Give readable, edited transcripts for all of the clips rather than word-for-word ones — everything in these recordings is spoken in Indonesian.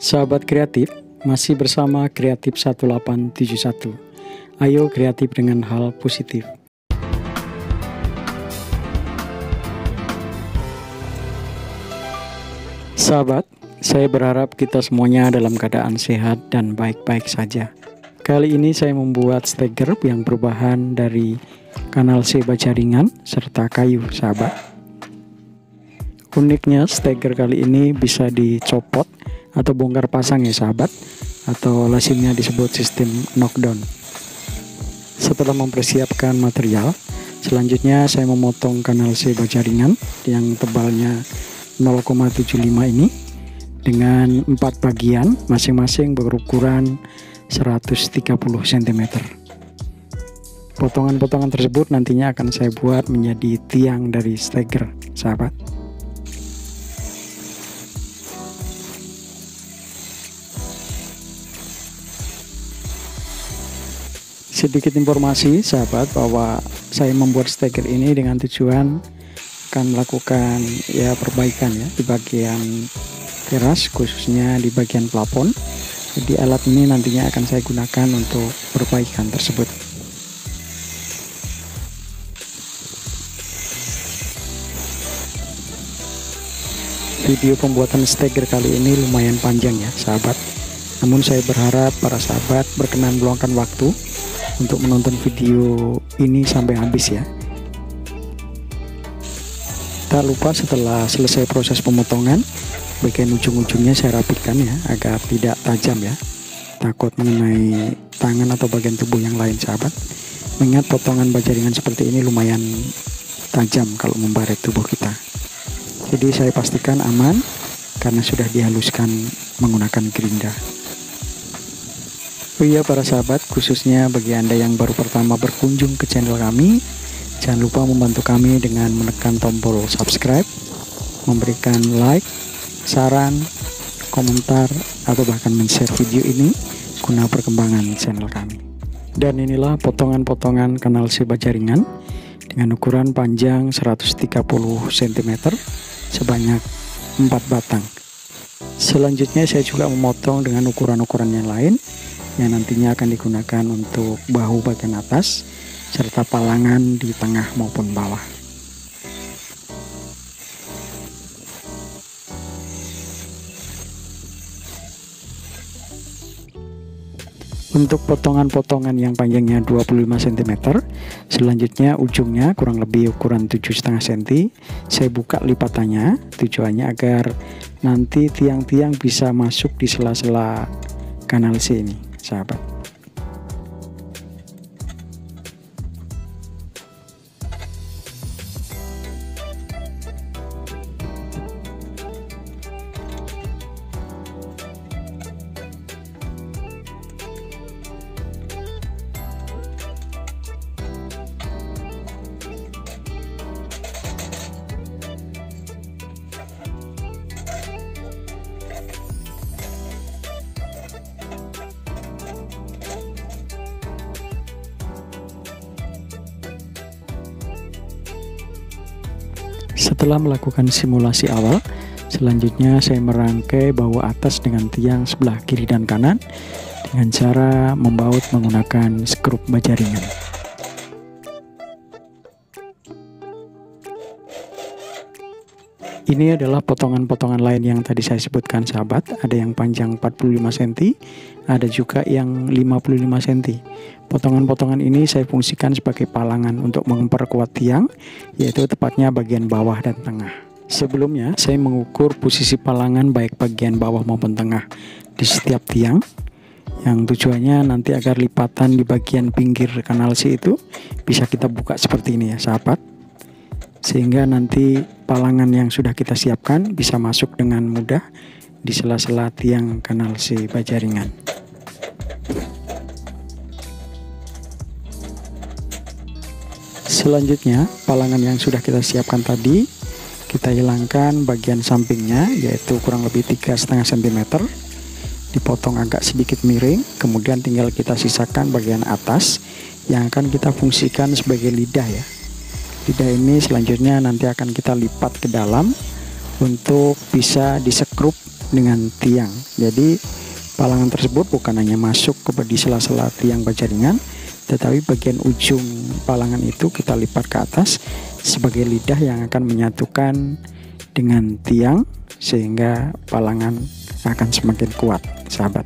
Sahabat kreatif, masih bersama Kreatif 1871. Ayo kreatif dengan hal positif. Sahabat, saya berharap kita semuanya dalam keadaan sehat dan baik-baik saja. Kali ini saya membuat steger yang berbahan dari kanal C baja ringan serta kayu, sahabat. Uniknya steger kali ini bisa dicopot atau bongkar pasang ya sahabat, atau lazimnya disebut sistem knockdown. Setelah mempersiapkan material, selanjutnya saya memotong kanal C baja ringan yang tebalnya 0,75 ini dengan 4 bagian masing-masing berukuran 130 cm. Potongan-potongan tersebut nantinya akan saya buat menjadi tiang dari steger, sahabat. Sedikit informasi sahabat bahwa saya membuat steger ini dengan tujuan akan melakukan perbaikan di bagian teras, khususnya di bagian plafon. Jadi alat ini nantinya akan saya gunakan untuk perbaikan tersebut. Video pembuatan steger kali ini lumayan panjang ya sahabat. Namun saya berharap para sahabat berkenan meluangkan waktu untuk menonton video ini sampai habis ya. Tak lupa setelah selesai proses pemotongan, bagian ujung-ujungnya saya rapikan ya agar tidak tajam ya. Takut mengenai tangan atau bagian tubuh yang lain sahabat. Mengingat potongan baja ringan seperti ini lumayan tajam kalau membaret tubuh kita. Jadi saya pastikan aman karena sudah dihaluskan menggunakan gerinda. Oh iya para sahabat, khususnya bagi Anda yang baru pertama berkunjung ke channel kami, jangan lupa membantu kami dengan menekan tombol subscribe, memberikan like, saran, komentar, atau bahkan men-share video ini guna perkembangan channel kami. Dan inilah potongan-potongan kanal C baja ringan dengan ukuran panjang 130 cm sebanyak 4 batang. Selanjutnya saya juga memotong dengan ukuran-ukuran yang lain yang nantinya akan digunakan untuk bahu bagian atas serta palangan di tengah maupun bawah. Untuk potongan-potongan yang panjangnya 25 cm, selanjutnya ujungnya kurang lebih ukuran 7,5 cm, saya buka lipatannya, tujuannya agar nanti tiang-tiang bisa masuk di sela-sela kanal C ini, sahabat. Setelah melakukan simulasi awal, selanjutnya saya merangkai bahu atas dengan tiang sebelah kiri dan kanan dengan cara membaut menggunakan skrup baja ringan. Ini adalah potongan-potongan lain yang tadi saya sebutkan sahabat. Ada yang panjang 45 cm, ada juga yang 55 cm. Potongan-potongan ini saya fungsikan sebagai palangan untuk memperkuat tiang, yaitu tepatnya bagian bawah dan tengah. Sebelumnya saya mengukur posisi palangan baik bagian bawah maupun tengah di setiap tiang, yang tujuannya nanti agar lipatan di bagian pinggir kanal C itu bisa kita buka seperti ini ya sahabat, sehingga nanti palangan yang sudah kita siapkan bisa masuk dengan mudah di sela-sela tiang kanal C baja ringan. Selanjutnya, palangan yang sudah kita siapkan tadi kita hilangkan bagian sampingnya, yaitu kurang lebih 3,5 cm, dipotong agak sedikit miring, kemudian tinggal kita sisakan bagian atas yang akan kita fungsikan sebagai lidah ya. Lidah ini selanjutnya nanti akan kita lipat ke dalam untuk bisa disekrup dengan tiang. Jadi palangan tersebut bukan hanya masuk di sela-sela tiang baja ringan, tetapi bagian ujung palangan itu kita lipat ke atas sebagai lidah yang akan menyatukan dengan tiang sehingga palangan akan semakin kuat, sahabat.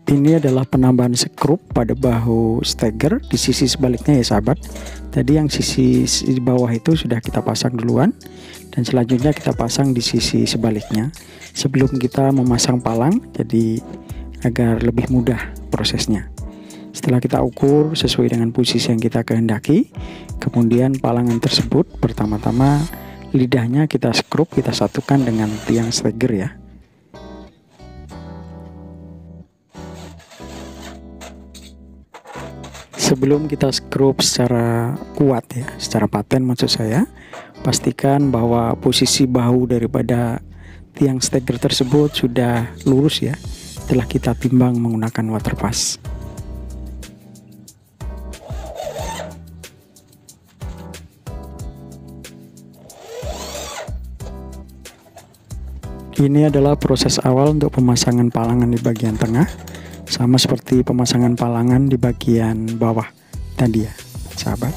Ini adalah penambahan skrup pada bahu steger di sisi sebaliknya ya sahabat. Tadi yang sisi di bawah itu sudah kita pasang duluan, dan selanjutnya kita pasang di sisi sebaliknya sebelum kita memasang palang, jadi agar lebih mudah prosesnya. Setelah kita ukur sesuai dengan posisi yang kita kehendaki, kemudian palangan tersebut pertama-tama lidahnya kita skrup, kita satukan dengan tiang steger ya. Sebelum kita skrup secara kuat ya, secara paten maksud saya, pastikan bahwa posisi bahu daripada tiang steger tersebut sudah lurus ya, setelah kita timbang menggunakan water pass. Ini adalah proses awal untuk pemasangan palangan di bagian tengah. Sama seperti pemasangan palangan di bagian bawah tadi ya, sahabat.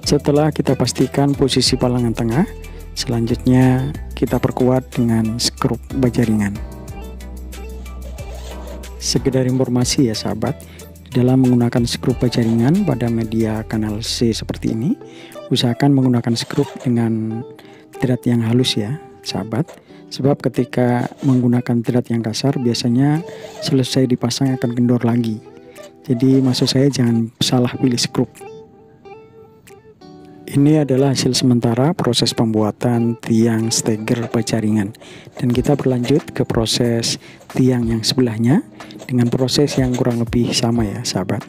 Setelah kita pastikan posisi palangan tengah, selanjutnya kita perkuat dengan skrup baja ringan. Sekedar informasi ya sahabat, dalam menggunakan skrup baja ringan pada media kanal C seperti ini, usahakan menggunakan skrup dengan thread yang halus ya sahabat. Sebab ketika menggunakan thread yang kasar, biasanya selesai dipasang akan kendor lagi. Jadi maksud saya jangan salah pilih skrup. Ini adalah hasil sementara proses pembuatan tiang steger baja ringan, dan kita berlanjut ke proses tiang yang sebelahnya dengan proses yang kurang lebih sama ya sahabat.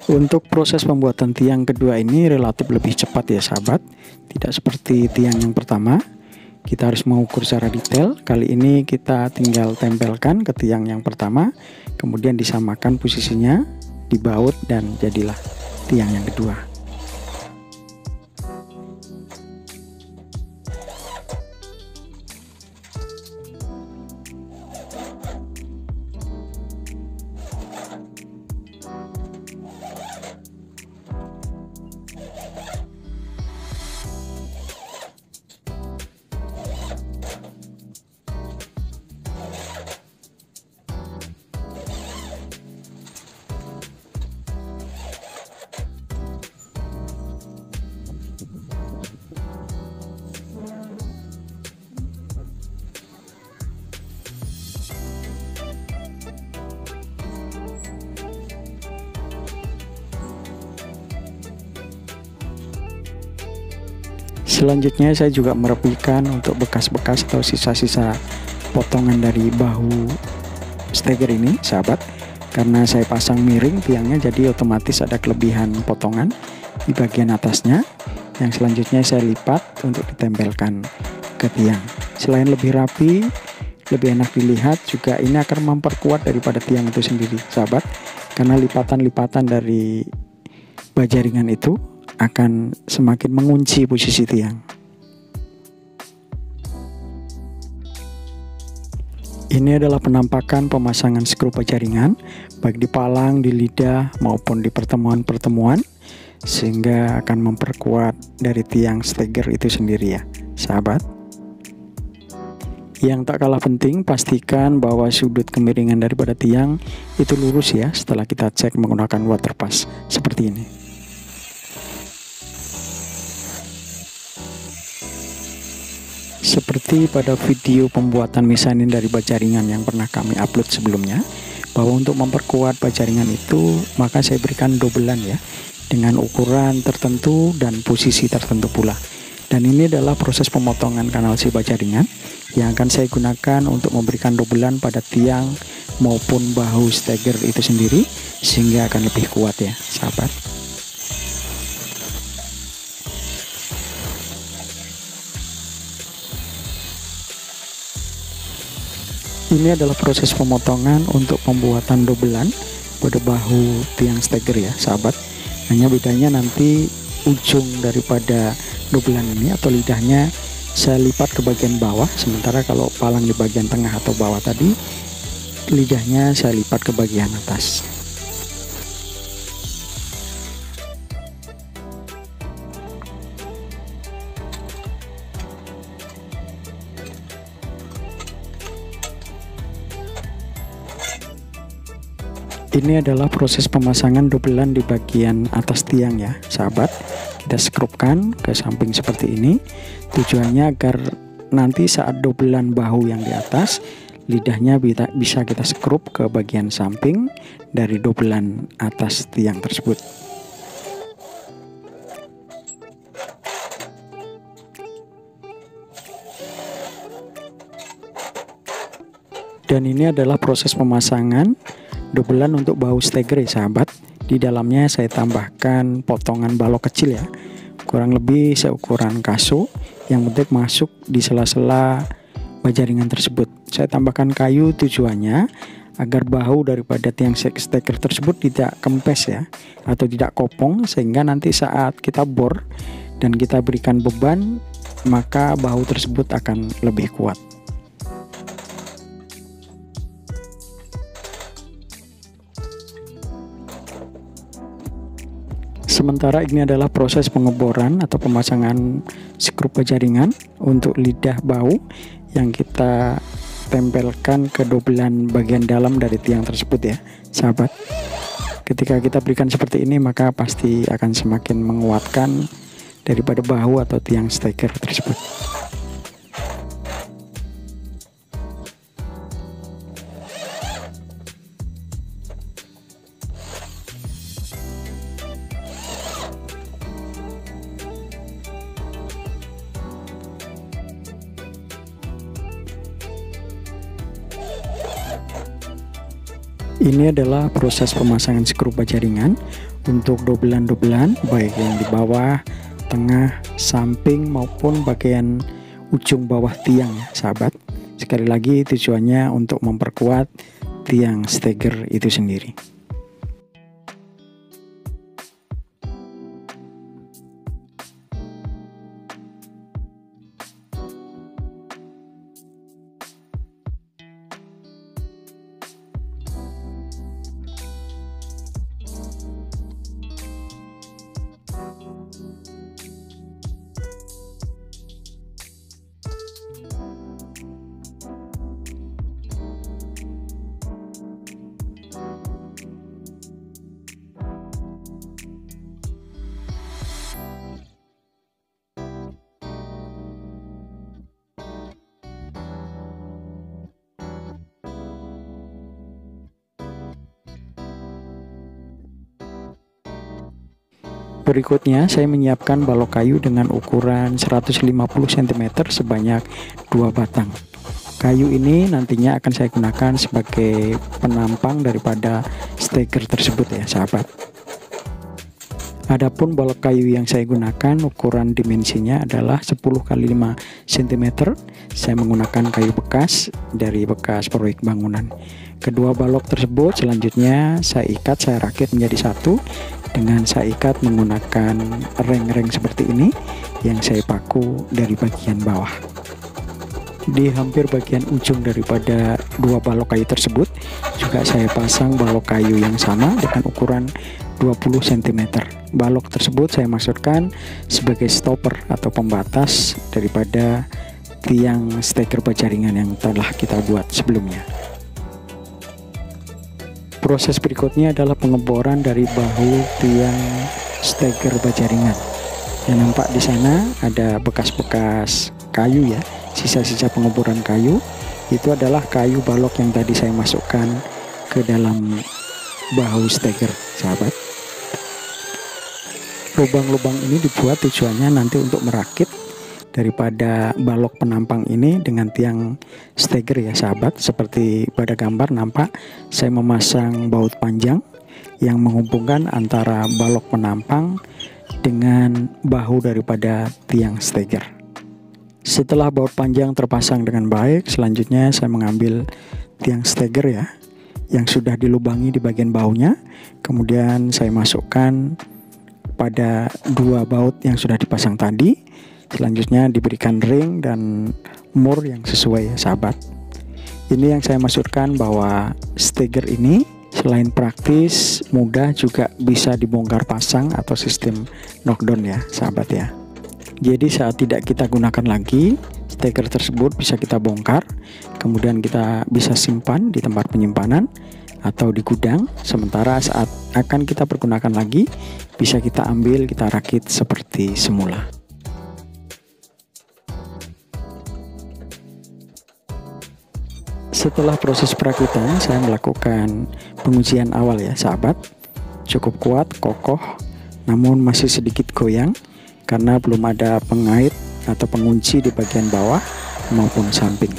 Untuk proses pembuatan tiang kedua ini relatif lebih cepat ya sahabat, tidak seperti tiang yang pertama. Kita harus mengukur secara detail. Kali ini kita tinggal tempelkan ke tiang yang pertama, kemudian disamakan posisinya, dibaut, dan jadilah tiang yang kedua. Selanjutnya saya juga merapikan untuk bekas-bekas atau sisa-sisa potongan dari bahu steger ini sahabat. Karena saya pasang miring tiangnya, jadi otomatis ada kelebihan potongan di bagian atasnya, yang selanjutnya saya lipat untuk ditempelkan ke tiang. Selain lebih rapi, lebih enak dilihat, juga ini akan memperkuat daripada tiang itu sendiri sahabat, karena lipatan-lipatan dari baja ringan itu akan semakin mengunci posisi tiang. Ini adalah penampakan pemasangan skrup baja ringan baik di palang, di lidah maupun di pertemuan-pertemuan. sehingga akan memperkuat dari tiang steger itu sendiri ya sahabat. Yang tak kalah penting, pastikan bahwa sudut kemiringan daripada tiang itu lurus ya setelah kita cek menggunakan water pass seperti ini. Seperti pada video pembuatan mezanin dari baja ringan yang pernah kami upload sebelumnya, bahwa untuk memperkuat baja ringan itu maka saya berikan dobelan ya dengan ukuran tertentu dan posisi tertentu pula. Dan ini adalah proses pemotongan kanal si baja ringan yang akan saya gunakan untuk memberikan dobelan pada tiang maupun bahu steger itu sendiri, sehingga akan lebih kuat ya sahabat. Ini adalah proses pemotongan untuk pembuatan dobelan pada bahu tiang steger ya sahabat. Hanya bedanya nanti ujung daripada dobelan ini atau lidahnya saya lipat ke bagian bawah, sementara kalau palang di bagian tengah atau bawah tadi lidahnya saya lipat ke bagian atas. Ini adalah proses pemasangan dobelan di bagian atas tiang ya sahabat. Kita skrupkan ke samping seperti ini, tujuannya agar nanti saat dobelan bahu yang di atas, lidahnya bisa kita skrup ke bagian samping dari dobelan atas tiang tersebut. Dan ini adalah proses pemasangan dobelan untuk bahu steger ya sahabat. Di dalamnya saya tambahkan potongan balok kecil ya, kurang lebih seukuran kaso, yang penting masuk di sela-sela baja ringan tersebut. Saya tambahkan kayu tujuannya agar bahu daripada tiang steger tersebut tidak kempes ya, atau tidak kopong, sehingga nanti saat kita bor dan kita berikan beban, maka bahu tersebut akan lebih kuat. Sementara ini adalah proses pengeboran atau pemasangan skrup baja ringan untuk lidah bahu yang kita tempelkan ke dobelan bagian dalam dari tiang tersebut ya sahabat. Ketika kita berikan seperti ini maka pasti akan semakin menguatkan daripada bahu atau tiang steger tersebut. Ini adalah proses pemasangan skrup baja ringan untuk dobelan-dobelan baik yang di bawah, tengah, samping maupun bagian ujung bawah tiang ya sahabat. Sekali lagi tujuannya untuk memperkuat tiang steger itu sendiri. Berikutnya saya menyiapkan balok kayu dengan ukuran 150 cm sebanyak 2 batang. Kayu ini nantinya akan saya gunakan sebagai penampang daripada steger tersebut ya sahabat. Adapun balok kayu yang saya gunakan ukuran dimensinya adalah 10 x 5 cm. Saya menggunakan kayu bekas dari bekas proyek bangunan. Kedua balok tersebut selanjutnya saya rakit menjadi satu dengan saya ikat menggunakan reng-reng seperti ini yang saya paku dari bagian bawah. Di hampir bagian ujung daripada dua balok kayu tersebut juga saya pasang balok kayu yang sama dengan ukuran 20 cm. Balok tersebut saya maksudkan sebagai stopper atau pembatas daripada tiang steker baja ringan yang telah kita buat sebelumnya. Proses berikutnya adalah pengeboran dari bahu tiang steker baja ringan. Yang nampak di sana ada bekas-bekas kayu ya, sisa-sisa pengeboran kayu. Itu adalah kayu balok yang tadi saya masukkan ke dalam bahu steker, sahabat. Lubang-lubang ini dibuat tujuannya nanti untuk merakit daripada balok penampang ini dengan tiang steker ya sahabat. Seperti pada gambar nampak saya memasang baut panjang yang menghubungkan antara balok penampang dengan bahu daripada tiang steker. Setelah baut panjang terpasang dengan baik, selanjutnya saya mengambil tiang steker ya yang sudah dilubangi di bagian bahunya. Kemudian saya masukkan pada dua baut yang sudah dipasang tadi. Selanjutnya diberikan ring dan mur yang sesuai ya sahabat. Ini yang saya maksudkan bahwa steker ini selain praktis, mudah, juga bisa dibongkar pasang atau sistem knockdown ya sahabat ya. Jadi saat tidak kita gunakan lagi, steker tersebut bisa kita bongkar, kemudian kita bisa simpan di tempat penyimpanan atau di gudang. Sementara saat akan kita pergunakan lagi, bisa kita ambil, kita rakit seperti semula. Setelah proses perakitan, saya melakukan pengujian awal ya sahabat. Cukup kuat, kokoh, namun masih sedikit goyang karena belum ada pengait atau pengunci di bagian bawah maupun samping.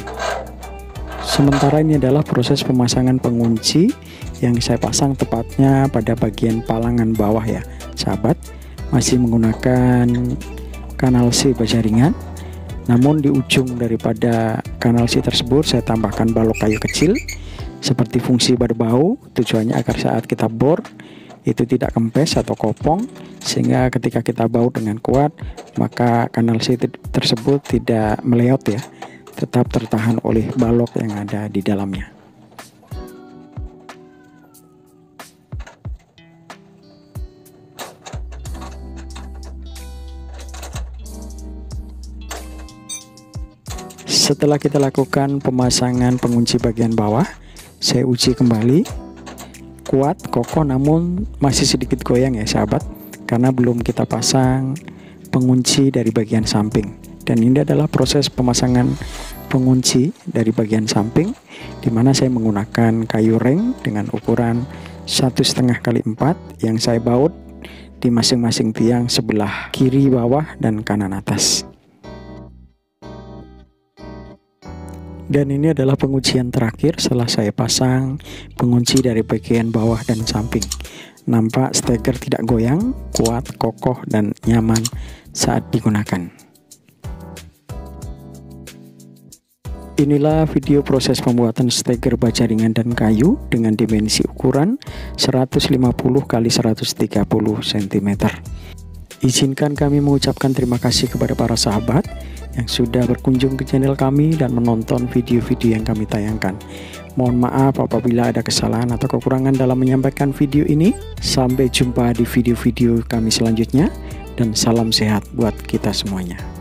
Sementara ini adalah proses pemasangan pengunci yang saya pasang tepatnya pada bagian palangan bawah ya sahabat. Masih menggunakan kanal C baja ringan. Namun di ujung daripada kanal C tersebut saya tambahkan balok kayu kecil seperti fungsi berbau, tujuannya agar saat kita bor itu tidak kempes atau kopong, sehingga ketika kita baut dengan kuat maka kanal C tersebut tidak meleot ya, tetap tertahan oleh balok yang ada di dalamnya. Setelah kita lakukan pemasangan pengunci bagian bawah, saya uji kembali. Kuat, kokoh, namun masih sedikit goyang ya sahabat, karena belum kita pasang pengunci dari bagian samping. Dan ini adalah proses pemasangan pengunci dari bagian samping, di mana saya menggunakan kayu ring dengan ukuran 1,5 x 4 yang saya baut di masing-masing tiang sebelah kiri bawah dan kanan atas. Dan ini adalah pengujian terakhir setelah saya pasang pengunci dari bagian bawah dan samping. Nampak steker tidak goyang, kuat, kokoh, dan nyaman saat digunakan. Inilah video proses pembuatan steker baja ringan dan kayu dengan dimensi ukuran 150 x 130 cm. Izinkan kami mengucapkan terima kasih kepada para sahabat yang sudah berkunjung ke channel kami dan menonton video-video yang kami tayangkan. Mohon maaf apabila ada kesalahan atau kekurangan dalam menyampaikan video ini. Sampai jumpa di video-video kami selanjutnya dan salam sehat buat kita semuanya.